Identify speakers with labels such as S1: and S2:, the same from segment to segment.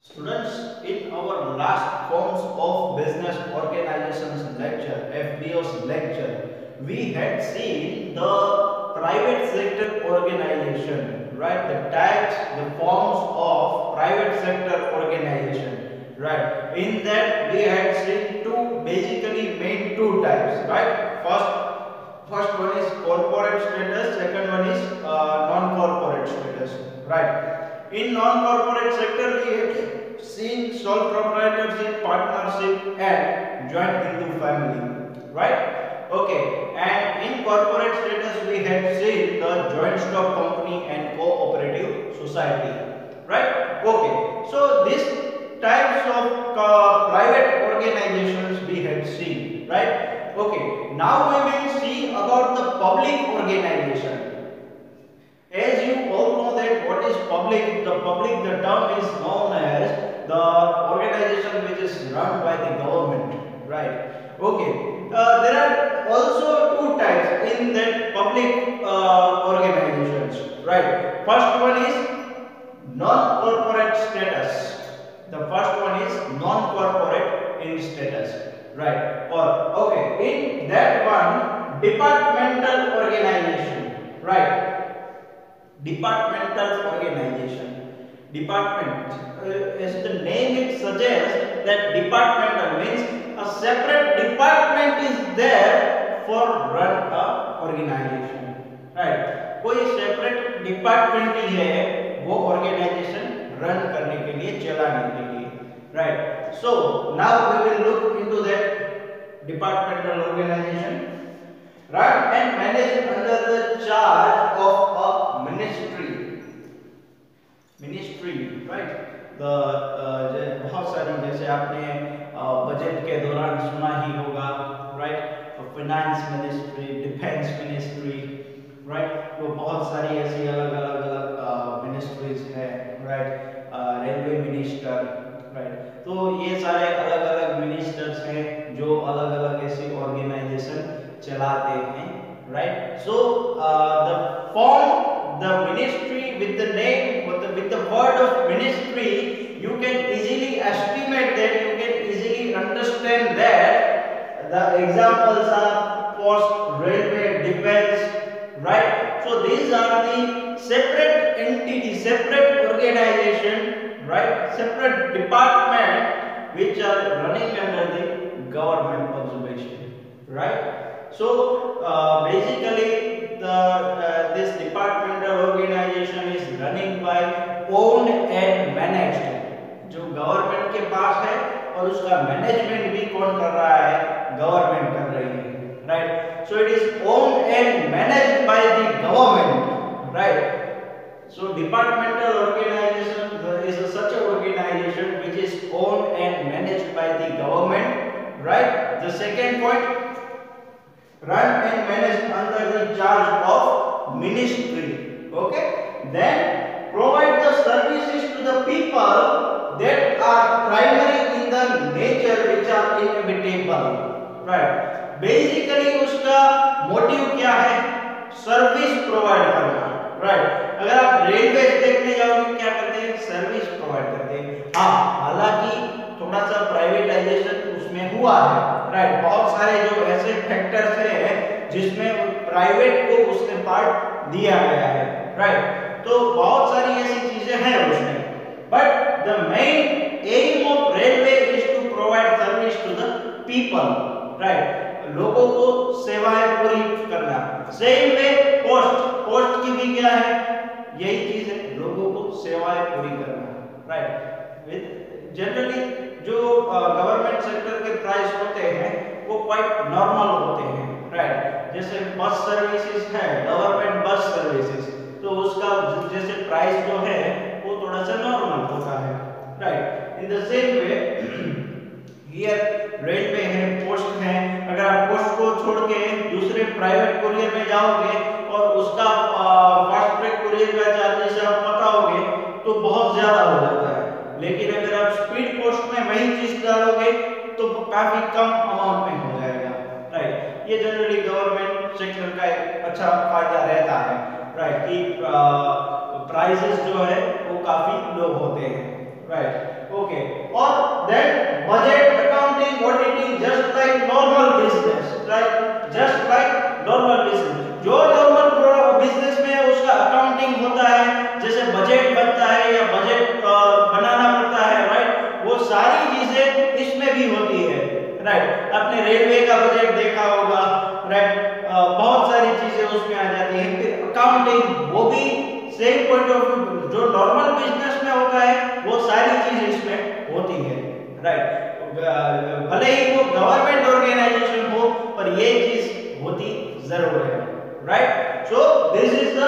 S1: Students, in our last Forms of Business Organizations lecture, FBO's lecture, we had seen the private sector organization, right? The types, the forms of private sector organization, right? In that, we had seen basically two types, right? First one is corporate status, second one is non-corporate status, right? In non-corporate sector, we have seen sole proprietorship, partnership, and joint Hindu family, right? Okay, and in corporate status, we have seen the joint stock company and cooperative society, right? Okay, so these types of private organizations we have seen, right? Okay, now we will see about the public organization. As you all know that what is public, the term is known as the organization which is run by the government, right? Okay, there are also two types in that public organizations, right? First one is non-corporate status. The first one is non-corporate in status, right? Or okay, in that one, departmental organization, right? Departmental organization. Department, as the name it suggests, that departmental means a separate department is there for run a organization, right? कोई separate department ही है वो organization run करने के लिए, चलाने के लिए, right? So now we will look into that departmental organization. Run and managed under the charge of a ministry, right? The बहुत सारी, जैसे आपने बजट के दौरान सुना ही होगा, right? Finance ministry, defence ministry, right? वो बहुत सारी ऐसी अलग-अलग मिनिस्ट्रीज है, right? Railway minister, right? तो ये सारे अलग-अलग मिनिस्टर्स हैं जो अलग-अलग ऐसी ऑर्गेनाइजेशन चलाते हैं, right? So the ministry with the name, with the word of ministry, you can easily estimate that, you can easily understand that the examples are post, railway, defense, right? So these are the separate entity, separate organization, right? Separate department which are running under the government observation, right? So basically this departmental organization is running by owned and managed, जो government के पास है और उसका management भी कौन कर रहा है, गवर्नमेंट कर रही है, right? So it is owned and managed by the government, right? So departmental organization is such an organization which is owned and managed by the government, right? The second point, run and managed under the charge of ministry, okay? Then provide the services to the people that are primary in the nature which are inevitable, right? Basically उसका motive क्या है, service provide करना, right? अगर आप railway देखने जाओगे क्या करते हैं, सर्विस प्रोवाइड करते हैं। हाँ, हालांकि थोड़ा सा प्राइवेटाइजेशन उसमें हुआ है, राइट? बहुत सारे जो ऐसे फैक्टर्स हैं जिसमें प्राइवेट को उसने पार्ट दिया गया है, राइट? तो बहुत सारी ऐसी चीजें हैं उसमें, but the main aim of railway is to provide service to the people, right? लोगों को सेवाएं पूरी करना। सेम वे पोस्ट की भी क्या है, यही चीज है, लोगों को सेवाएं पूरी करना, राइट? विद जनरली जो गवर्नमेंट सेक्टर के प्राइस होते हैं वो क्वाइट नॉर्मल होते हैं, राइट? जैसे बस सर्विसेज है, गवर्नमेंट बस सर्विसेज, तो उसका जैसे प्राइस जो है वो थोड़ा सा नॉर्मल होता है, right? In the same way here railway है, पोस्ट है, अगर आप पोस्ट को छोड़ के दूसरे प्राइवेट कुरियर में जाओगे और उसका फास्ट ट्रैक कुरियर का चार्जेस आप बताओगे तो बहुत ज्यादा हो जाता है, लेकिन अगर आप स्पीड पोस्ट में वही चीज डालोगे तो काफी कम अमाउंट में हो जाएगा, राइट? ये जनरली गवर्नमेंट सेक्टर का एक अच्छा फायदा रहता है, राइट? कि प्राइसेस जो है वो काफी लो होते हैं, राइट? राइट। आपने रेलवे का बजट देखा होगा, राइट, बहुत सारी चीजें उसमें आ जाती हैं। फिर अकाउंटिंग, वो भी सेम पॉइंट ऑफ व्यू, जो नॉर्मल बिजनेस में होता है वो सारी चीज इसमें होती है, राइट। भले ही वो गवर्नमेंट ऑर्गेनाइजेशन हो पर ये चीज होती जरूर है, right. So this is the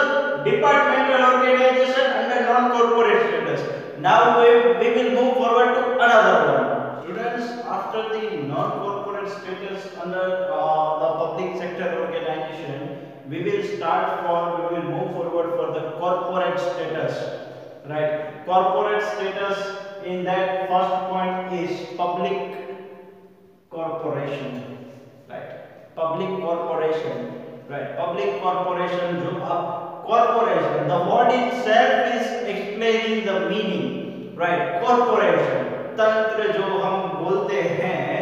S1: departmental organization under non corporate status. Now we will move forward to another one. Students, after the non corporate status under the public sector organization, we will move forward for the corporate status, right. Corporate status, in that first point is public corporation, right. Public corporation, right. Public corporation, जो आप corporation, the word itself is explaining the meaning, right. Corporation, तंत्र जो हम बोलते हैं,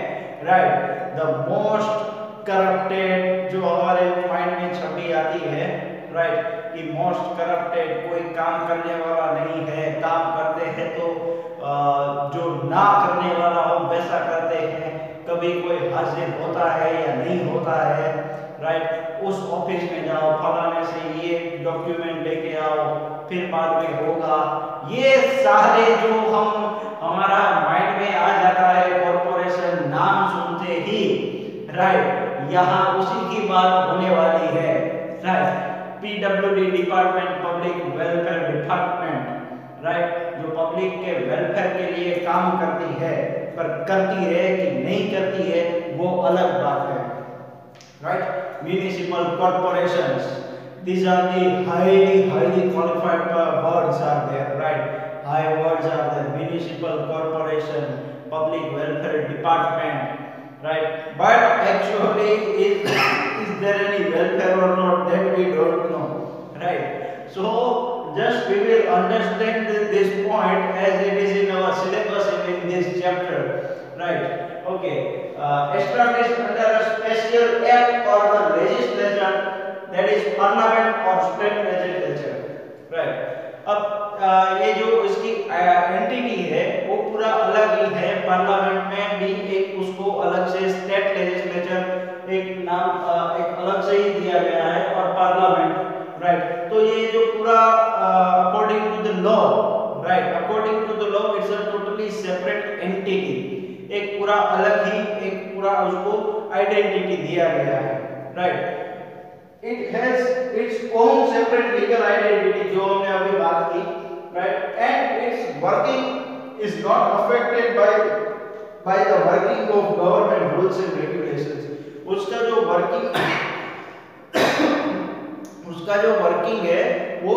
S1: right. The most corrupted, जो हमारे mind में छवि आती है, राइट, कि मोस्ट करप्टेड, कोई काम करने वाला नहीं है, काम करते हैं तो जो ना करने वाला हो वैसा करते हैं, कभी कोई हाजिर होता है या नहीं होता है, राइट। उस ऑफिस में जाओ, फलाने से ये डॉक्यूमेंट लेके आओ, फिर बाद में होगा, ये सारे जो हमारा माइंड में आ जाता है कॉर्पोरेशन नाम सुनते ही, राइट। यहाँ उसी की बात होने वाली है, right. PWD department, public welfare department, right, जो पब्लिक के वेलफेयर के लिए काम करती है, पर करती है कि नहीं करती है वो अलग बात है, right. Municipal corporations, these are the highly qualified words are there, right. High words are there. Municipal corporation, public welfare department, right. But actually is there any welfare or not, that we don't know, right. So just we will understand this point as it is in our syllabus in this chapter, right. Okay, established under a special act or the legislature, that is parliament or state legislature, right. अब ये जो इसकी entity है वो पूरा अलग ही है, parliament में भी एक उसको अलग से स्टेट लेजिस्लेचर एक नाम एक अलग से ही दिया गया है, और पार्लियामेंट, राइट। तो ये जो पूरा according to the law, right, according to the law it's a totally separate entity, एक पूरा अलग ही एक पूरा उसको आइडेंटिटी दिया गया है, right. It has its own separate legal identity, जो हमने अभी बात की, right, and its working is not affected by the working of government rules and regulations. उसका जो वर्किंग है वो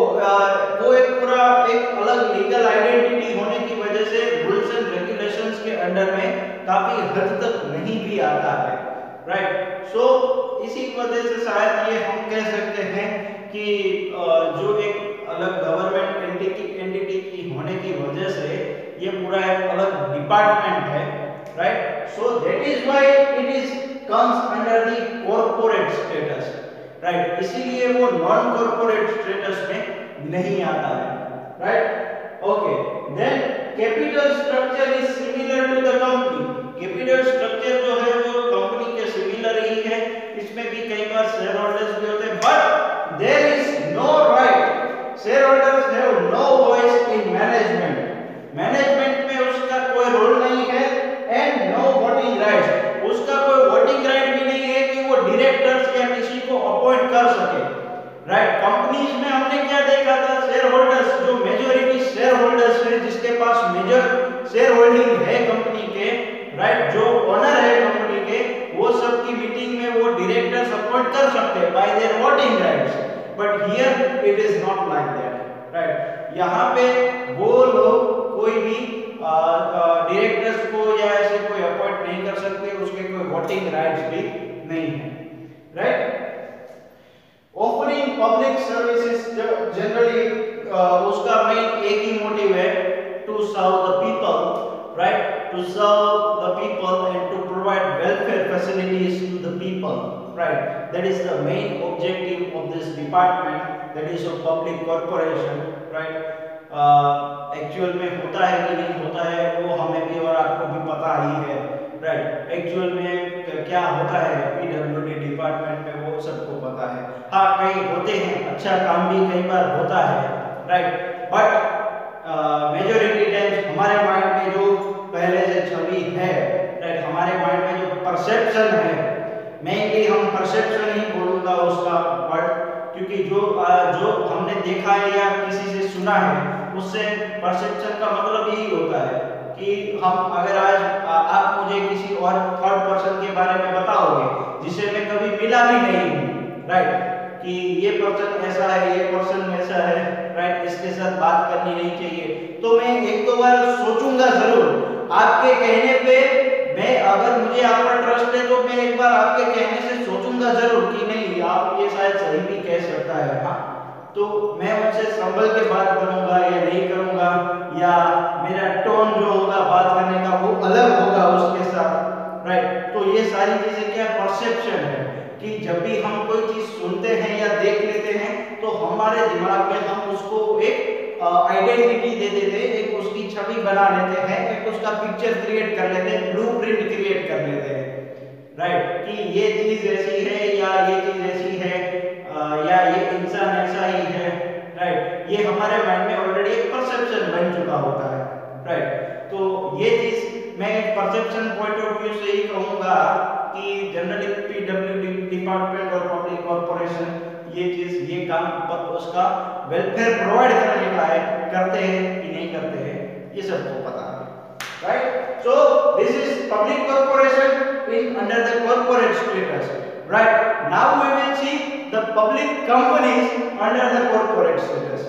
S1: एक पूरा एक अलग लीगल आइडेंटिटी होने की वजह से रूल्स एंड रेगुलेशंस के अंडर में काफी हद तक नहीं भी आता है, राइट। सो इसी वजह से शायद ये हम कह सकते हैं कि जो एक अलग गवर्नमेंट एंटिटी की होने की वजह से ये पूरा एक अलग डिपार्टमेंट है, right. So that is why it is comes under the corporate status, right. इसीलिए वो नॉन कॉर्पोरेट स्टेटस में नहीं आता है, right. Okay, then capital structure is similar to the company. Capital structure जो है वो कंपनी के सिमिलर ही है, इसमें भी कई बार शेयर होल्डर्स भी होते हैं, but there is no right, share holders have no voice in management. Management में उसका कोई रोल नहीं है, एंड नो वोटिंग राइट, उसका कोई वोटिंग राइट भी नहीं है कि वो डायरेक्टर्स या किसी को अपॉइंट कर सके, राइट। कंपनीज में हमने क्या देखा था, शेयर होल्डर्स, जो मेजॉरिटी शेयर होल्डर्स है, जिसके पास मेजर शेयर होल्डिंग है कंपनी के, राइट, जो ओनर है कंपनी के, वो सब की मीटिंग में वो डायरेक्टर्स अपॉइंट कर सकते हैं bye there voting rights, but here it is not like that, right. यहाँ पे वो लोग कोई भी डायरेक्टर्स को या ऐसे कोई अपॉइंट नहीं कर सकते, उसके कोई वोटिंग राइट्स भी नहीं है, right. Offering public services, generally उसका मेन एक ही मोटिव है, to serve the people, right, to serve the people and to provide welfare facilities to the people, right. That is the main objective of this department, that is of public corporation, right. Actual में होता है कि नहीं होता है वो हमें भी और आपको भी पता ही है, राइट। एक्चुअल में क्या होता है पीडब्ल्यूडी डिपार्टमेंट में वो सबको पता है। हाँ कई होते हैं, अच्छा काम भी कई बार होता है, राइट, बट मेजॉरिटी टाइम्स हमारे माइंड में जो पहले से छवि है, राइट, हमारे माइंड में जो परसेप्शन है, मेनली हम परसेप्शन ही बोलूंगा उसका वर्ड, क्योंकि जो हमने देखा है या किसी से सुना है उससे परसेप्शन का मतलब यही होता है कि हम अगर आज आप मुझे किसी और थर्ड पर्सन के बारे में बताओगे जिसे मैं कभी मिला भी नहीं हूँ, राइट, कि ये पर्सन ऐसा है, ये पर्सन ऐसा है, राइट, इसके साथ बात करनी नहीं चाहिए, तो मैं एक दो बार सोचूंगा जरूर आपके कहने पे। मैं अगर मुझे आप पर ट्रस्ट है तो मैं एक बार आपके कहने से सोचूंगा जरूर कि नहीं आप ये शायद सही भी कह सकता है, हाँ, तो मैं उनसे संभल के बात करूंगा या नहीं करूंगा, या मेरा टोन जो होगा बात करने का वो अलग होगा उसके साथ, राइट। तो ये सारी चीजें क्या परसेप्शन है कि जब भी हम कोई चीज सुनते हैं या देख लेते हैं तो हमारे दिमाग में हम उसको एक आइडेंटिटी दे देते हैं, एक उसकी छवि बना लेते हैं, एक उसका पिक्चर क्रिएट कर लेते हैं, ब्लूप्रिंट क्रिएट कर लेते हैं, राइट, कि ये चीज ऐसी है या ये चीज ऐसी है या ये इंसान ऐसा ही है, राइट, ये हमारे माइंड में ऑलरेडी एक परसेप्शन बन चुका होता है, राइट। तो ये चीज मैं एक परसेप्शन पॉइंट ऑफ व्यू से ही कहूंगा कि जनरली पीडब्ल्यूडी डिपार्टमेंट और पब्लिक कॉर्पोरेशन ये चीज ये काम पर उसका वेलफेयर प्रोवाइड करने का है, करते हैं कि नहीं करते हैं ये सबको पता है, right. So this is public corporation in under the corporate status, right. Now we will see the public companies under the corporate status.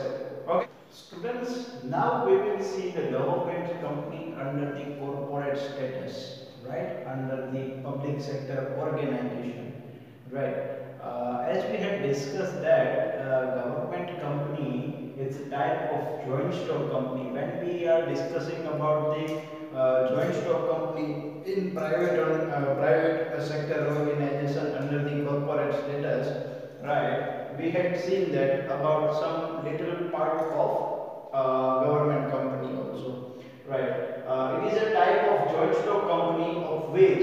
S1: Okay students, now we will see the government company under the corporate status, right, under the public sector organization, right. As we had discussed that government company is a type of joint stock company. When we are discussing about the joint stock company in private sector organization under the corporate status, right, we had seen that about some little part of government company also, right. It is a type of joint stock company of which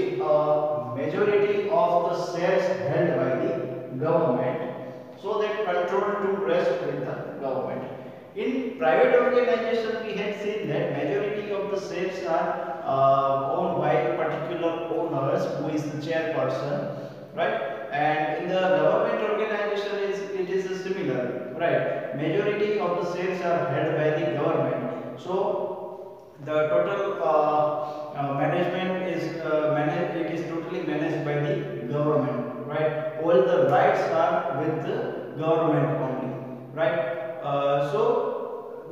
S1: majority of the shares held by the government, so that control to rest with the government. In private organization we had seen that majority of the shares are owned by particular owners who is the chairperson, right, and in the government organization it is similar, right, majority of the shares are held by the government, so the total management is it is totally managed by the government, right, all the rights are with the government only, right. So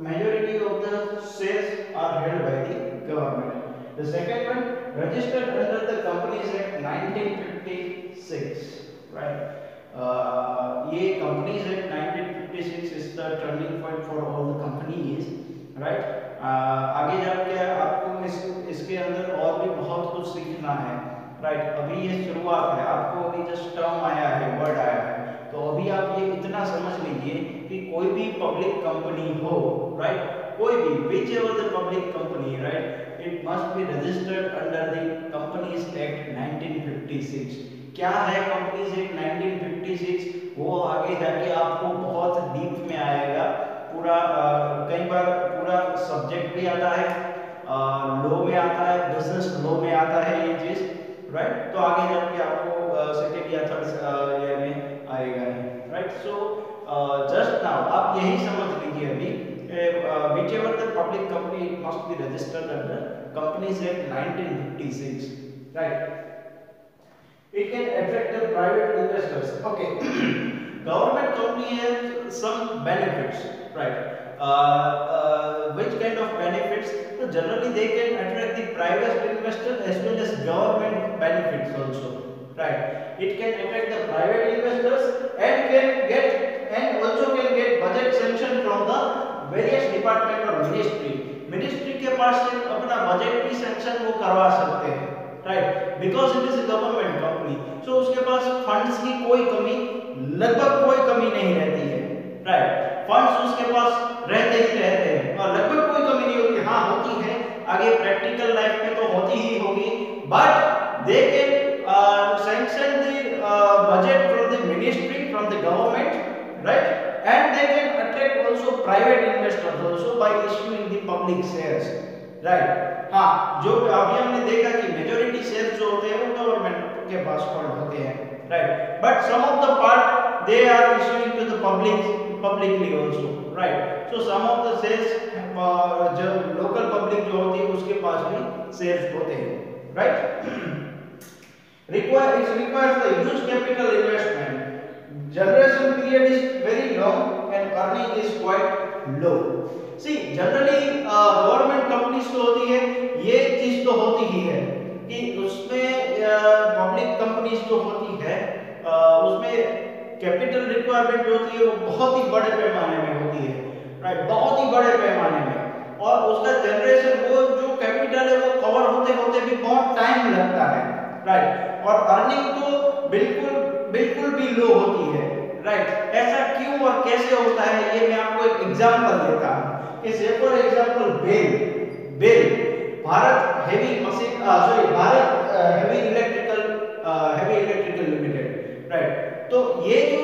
S1: majority of the shares are held by the government. The second one, registered under the Companies Act 1956, right. ये Companies Act 1956 is the turning point for all the companies, right. आगे जाके आपको इसके अंदर और भी बहुत कुछ सीखना है, राइट। अभी ये शुरुआत है, आपको अभी जस्ट टर्म आया है, वर्ड आया है, तो अभी आप ये इतना समझ लीजिए कि कोई भी पब्लिक कंपनी हो, राइट, कोई भी which ever the public company, right, it must be registered under the companies act 1956। क्या है कंपनीज एक्ट 1956, वो आगे जाके आपको बहुत डीप में आएगा, पूरा कई बार पूरा सब्जेक्ट भी आता है, लॉ में आता है, बिजनेस लॉ में आता है ये चीज, राइट, तो आगे जाके आपको सेकंड या थर्ड ईयर में आएगा, राइट। सो जस्ट नाउ आप यही समझ लीजिए अभी which ever the public company it must be registered under companies act 1956, right. It can attract the private investors. Okay. Government company has some benefits, right? Which kind of benefits? So generally they can attract the private investor as well as government benefits also, right? It can attract the private investors and also can get budget sanction from the various department or ministry. Ministry के पास से अपना budget भी sanction वो करवा सकते हैं, right, because it is a government company, so उसके पास फंड्स की कोई कमी, लगभग कोई कमी नहीं रहती है, राइट, फंड्स उसके पास रहते ही रहते हैं और लगभग कोई कमी नहीं होती, हाँ होती है, आगे प्रैक्टिकल लाइफ में तो होती ही होगी, but they can sanction the budget from the ministry, from the government, right? And they can attract also private investors also by issuing the public shares, right? हाँ, जो अभी हमने देखा कि मेजॉरिटी शेयर्स जो होते हैं वो गवर्नमेंट के पास होल्ड होते हैं, right? But some of the part they are issuing to the publicly also, right? So some of the shares जो लोकल पब्लिक जो होती है उसके पास भी शेयर्स होते हैं, right? Requires the huge capital investment. Generation period is very long and earning is quite low. See, generally government companies जो होती है ये चीज तो होती ही है कि उसमें पब्लिक कंपनीज जो होती है उसमें कैपिटल रिक्वायरमेंट जो होती है वो बहुत ही बड़े पैमाने में होती है, राइट? बहुत ही बड़े पैमाने में, और उसका जनरेशन वो जो कैपिटल है वो कवर होते होते भी बहुत टाइम लगता है, राइट? और अर्निंग तो बिल्कुल भी लो होती है, राइट? ऐसा क्यों और कैसे होता है ये मैं आपको एक एग्जांपल देता हूं कि से for example BHEL Bharat heavy electrical limited, right? तो ये जो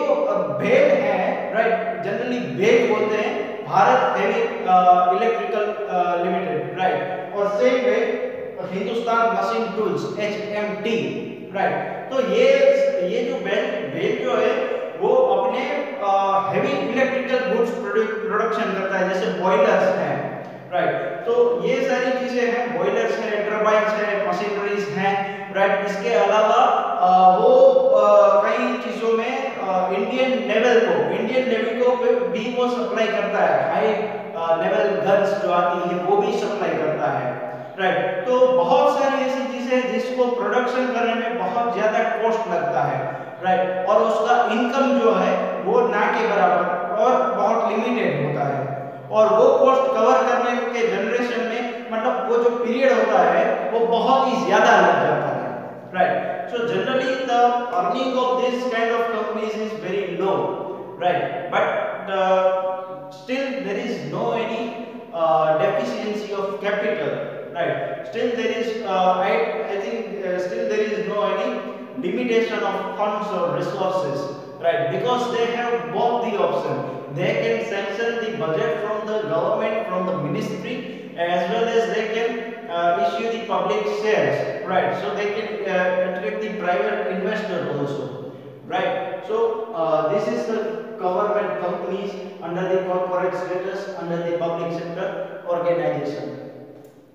S1: बेल है, राइट, जनरली बेल बोलते हैं Bharat heavy electrical limited, right? और same way Hindustan machine tools HMT, right? तो ये जो बेल जो है वो अपने हेवी इलेक्ट्रिकल गुड्स प्रोडक्शन करता है, जैसे बॉयलर्स हैं, राइट? तो ये सारी चीजें हैं, बॉयलर्स हैं, टर्बाइन्स हैं, मशीनरीज हैं, राइट? इसके अलावा वो कई चीजों में इंडियन नेवी को भी वो सप्लाई करता है, हाई लेवल गन्स जो आती है वो भी सप्लाई करता है, राइट? तो बहुत सारी ऐसी चीजें जिसको प्रोडक्शन करने में बहुत ज्यादा कॉस्ट लगता है, राइट? और उसका इनकम जो है वो ना के बराबर और बहुत लिमिटेड होता है, और वो कॉस्ट कवर करने के जनरेशन में मतलब वो जो पीरियड होता है वो बहुत ही ज्यादा लग जाता है, right? So generally the earning of this kind of companies is very low, right? But still there is no any deficiency of capital, right? Still there is I think still there is no any limitation of funds or resources, right? Because they have both the option. They can sanction the budget from the government, from the ministry, as well as they can issue the public shares, right? So they can attract the private investor also, right? So this is the government companies under the corporate status, under the public sector organization.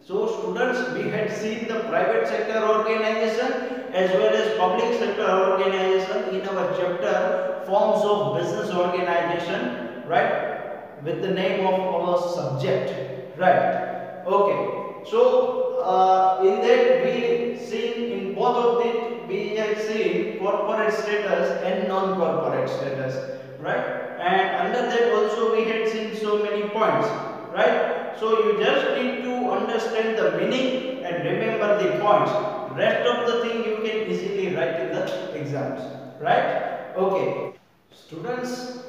S1: So students, we had seen the private sector organization as well as public sector organization in our chapter forms of business organization, right? With the name of our subject, right? Okay. So in that we seen in both of it we have seen corporate status and non-corporate status, right? And under that also we had seen so many points, right? So you just need to understand the meaning and remember the points. Rest of the thing you can easily write in the exams, right? Okay, students,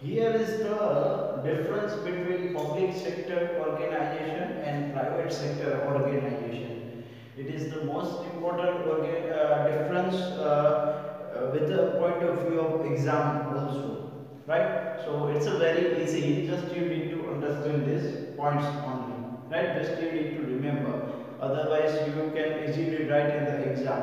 S1: here is the difference between public sector organization and private sector organization. It is the most important difference with the point of view of exam also, right? So it's a very easy, just you need to understand these points only, right? Just you need to remember, otherwise you can easily write in the exam,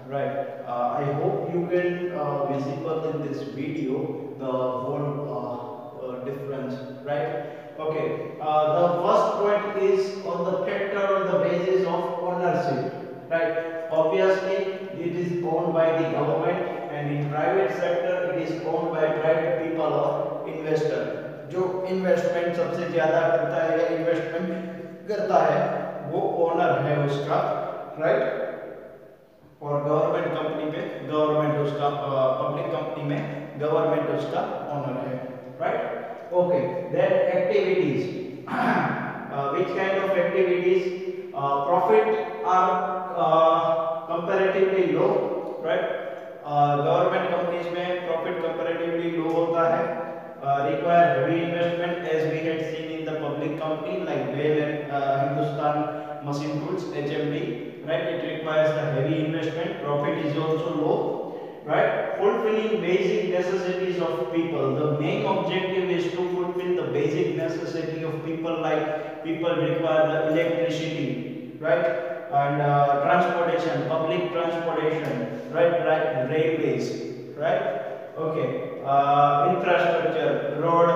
S1: right? I hope you can visible in this video the whole difference, right? Okay, the first point is on the factor on the basis of ownership, right? Obviously it is owned by the government, and in private sector it is owned by private people or investor. जो investment सबसे ज्यादा करता है या investment करता है वो owner है उसका, राइट? और गवर्नमेंट कंपनी पे गवर्नमेंट उसका, पब्लिक कंपनी में गवर्नमेंट उसका ओनर है, right? Okay, then activities, which kind of activities? Profit are comparatively low, right? Government companies में प्रॉफिट कंपैरेटिवली लो होता है. Require heavy investment as we had seen in the public company like BEL and Hindustan Machine Tools HMT, right? It requires the heavy investment. Profit is also low. right? Fulfilling basic necessities of people. The main objective is to fulfill the basic necessity of people, like people require the electricity, right? And transportation, public transportation, right? Railways, right? Okay. Infrastructure, road,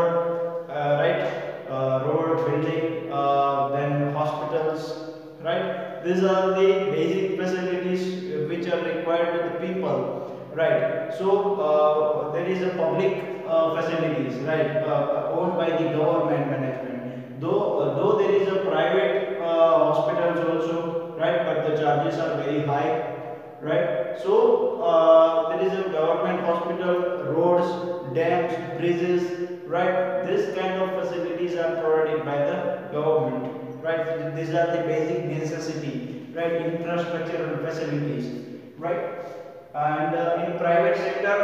S1: road building, then hospitals, right? These are the basic facilities which are required to the people, right? So there is a public facilities, right, owned by the government management. Though there is a private hospitals also, right, but the charges are very high, right? So there is a government hospital, roads, dams, bridges, right? This kind of facilities are provided by the government, right? These are the basic necessity, right? Infrastructural facilities, right? And in private sector,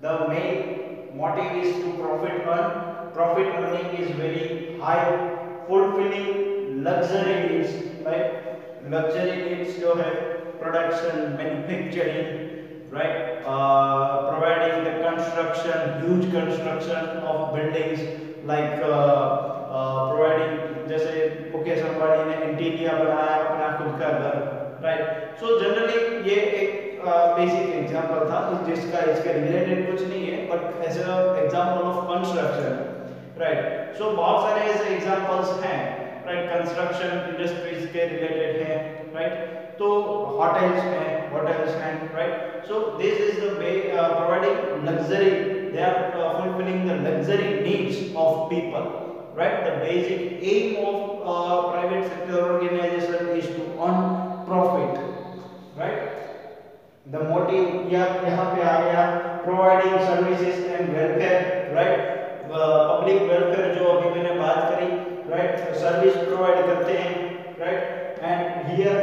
S1: the main motive is to profit earn. Profit earning is very high, fulfilling luxury needs, right? Luxury needs to have production, manufacturing, right? Providing the construction, huge construction of buildings, like providing, जैसे मुकेश अंबानी ने interior बनाया अपना खुद का घर, right? So generally ये एक basic example था जिसका इसके रिलेटेड कुछ नहीं है, but as a example of construction, right? So बहुत सारे ऐसे एग्जांपल्स हैं, राइट? कंस्ट्रक्शन इंडस्ट्रीज के रिलेटेड हैं, राइट? तो होटल्स हैं, right? So this is the way providing luxury, they are fulfilling the luxury needs of people, right? The basic aim of private sector organization is to earn profit, right? The motive यहाँ पे आ गया, providing services and welfare, right? Public welfare जो अभी मैंने बात करी, right? Service provide करते हैं, right? And here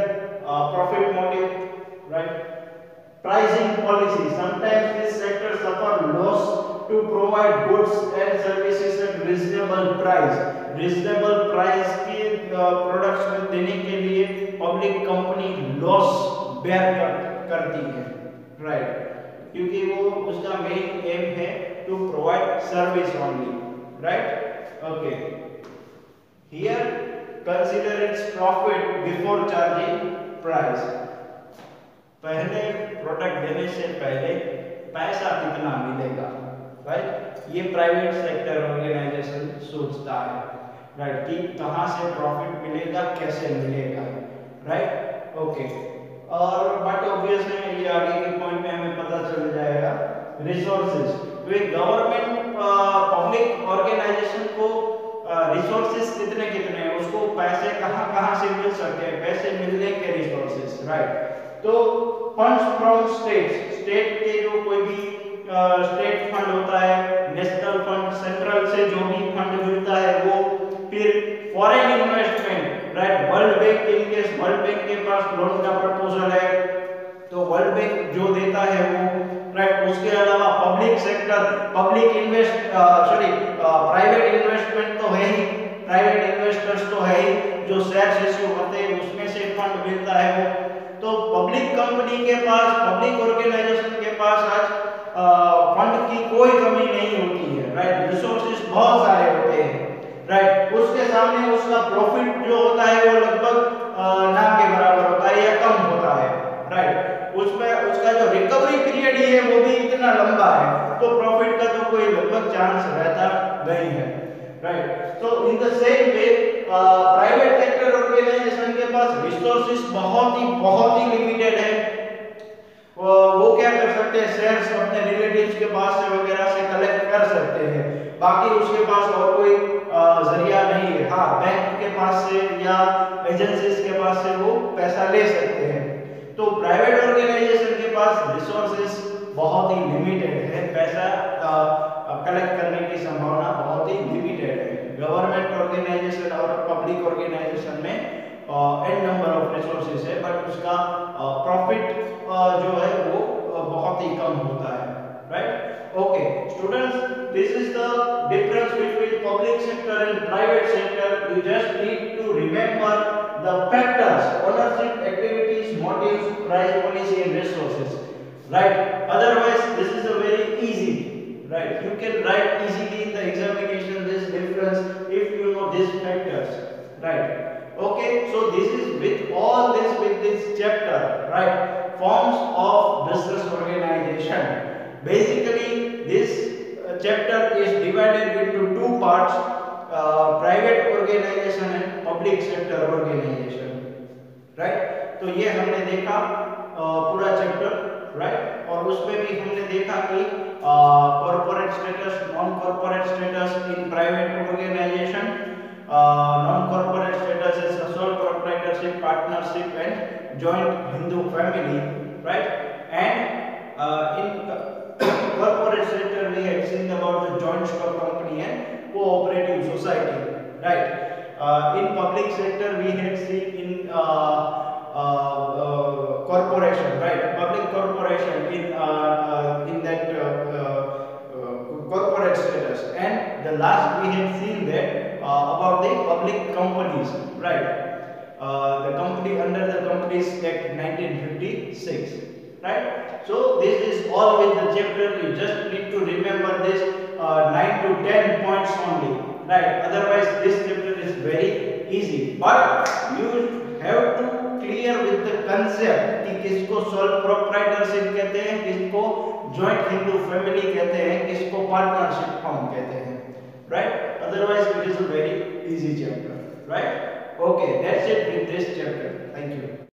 S1: profit motive, right? Pricing policy. Sometimes this sector suffer loss to provide goods and services at reasonable price. Reasonable price की products में देने के लिए public company loss bear करती है, right? क्योंकि वो उसका main aim है to provide service only, right? Okay. Here consider its profit before charging price. पहले प्रोडक्ट देने से पहले पैसा कितना मिलेगा, राइट? ये प्राइवेट सेक्टर ऑर्गेनाइजेशन सोचता है, राइट? कि कहाँ से प्रॉफिट मिलेगा, कैसे मिलेगा, राइट? ओके। और बट ऑब्वियस है ये आगे के पॉइंट में हमें पता चल जाएगा। रिसोर्सेज, वे गवर्नमेंट पब्लिक ऑर्गेनाइजेशन को रिसोर्सेज कितने कितने हैं, उसको पैसे कहाँ कहाँ से मिल सकते हैं, पैसे मिलने के रिसोर्सेज, राइट? तो फंड्स फ्रॉम स्टेट के जो कोई भी स्टेट फंड होता है, नेशनल फंड, सेंट्रल से जो भी फंड मिलता है वो, फिर foreign investment, right? World bank, in case world bank के पास लोन का प्रपोजल है तो वर्ल्ड बैंक जो देता है वो, राइट? उसके अलावा पब्लिक सेक्टर, प्राइवेट इन्वेस्टमेंट तो है ही, प्राइवेट इन्वेस्टर्स तो है ही, जो शेयर इश्यू होते हैं उसमें से फंड मिलता है वो। तो पब्लिक कंपनी के पास, पब्लिक ऑर्गेनाइजेशन के पास आज फंड की कोई कमी नहीं होती है, राइट? रिसोर्सेज बहुत सारे होते हैं, राइट? उसके सामने उसका प्रॉफिट जो होता है वो लगभग ना के बराबर होता है या कम होता है, राइट? उसमें उसका जो रिकवरी पीरियड है वो भी इतना लंबा है, तो प्रॉफिट का तो कोई लगभग चांस रहता नहीं है, राइट? तो in the same way private sector organisation के पास रिसोर्सेज बहुत ही लिमिटेड है। वो क्या कर सकते हैं, शेयर्स अपने रिलेटिव्स के पास से वगैरह से कलेक्ट कर सकते हैं, बाकी उसके पास और कोई जरिया नहीं है। हाँ, बैंक के पास से या एजेंसीज के पास से वो पैसा ले सकते हैं। तो प्राइवेट ऑर्गेनाइजेशन के पास रिसोर्सेज बहुत ही लिमिटेड है, पैसा कलेक्ट करने की संभावना बहुत ही लिमिटेड है। गवर्नमेंट ऑर्गेनाइजेशन और पब्लिक ऑर्गेनाइजेशन में एन नंबर ऑफ रिसोर्सेज है, बट उसका प्रॉफिट जो है वो बहुत ही कम होता है, right? Okay students, this is the difference between public sector and private sector. You just need to remember the factors: ownership, activities, motives, price policy and resources. right? Otherwise, this is a very easy, right? You can write easily in the examination this difference if you know these factors, right? Okay, so this is with all this with this chapter, right? Forms of business organization. Basically, this chapter is divided into two parts: private organization and public sector organization, right? तो ये हमने देखा पूरा chapter, right? और उसमें भी हमने देखा कि corporate status, non corporate status in private organisation, non corporate status is sole proprietorship, partnership and joint Hindu family, right? And in corporate sector we had seen about the joint stock company and cooperative society, right? In public sector we had seen in corporation, right? Public corporation in that corporate status, and the last we had seen that about the public companies, right? The company under the Companies Act 1956, right? So this is all with the chapter. You just need to remember this 9 to 10 points only, right? Otherwise this chapter is very easy, but you have to clear with the concept कि किसको sole proprietorship कहते हैं, किसको joint Hindu family कहते हैं, किसको partnership firm कहते हैं, right? Otherwise it is a very easy chapter, right? Okay, that's it with this chapter. Thank you.